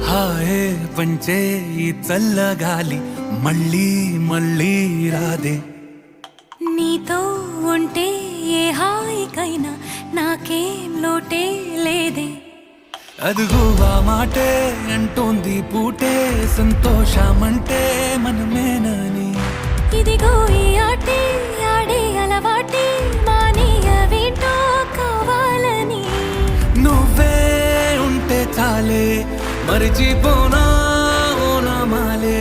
హాయే పంచే ఈ చల్లగాలి మళ్ళీ మళ్ళీ రాదే. నీతో ఉంటే ఏ హాయికైనా నాకేం లోటే లేదే. అదుగు ఆ మాటే అంటోంది పూటే సంతోషమంటే మనమేనని. ఇదిగో ఈ ఆటే ఆడే అలవాటే మానేయవేంటో కావాలని. నువ్వే ఉంటే చాలే మరిచిపోనా ఓ నమాలే.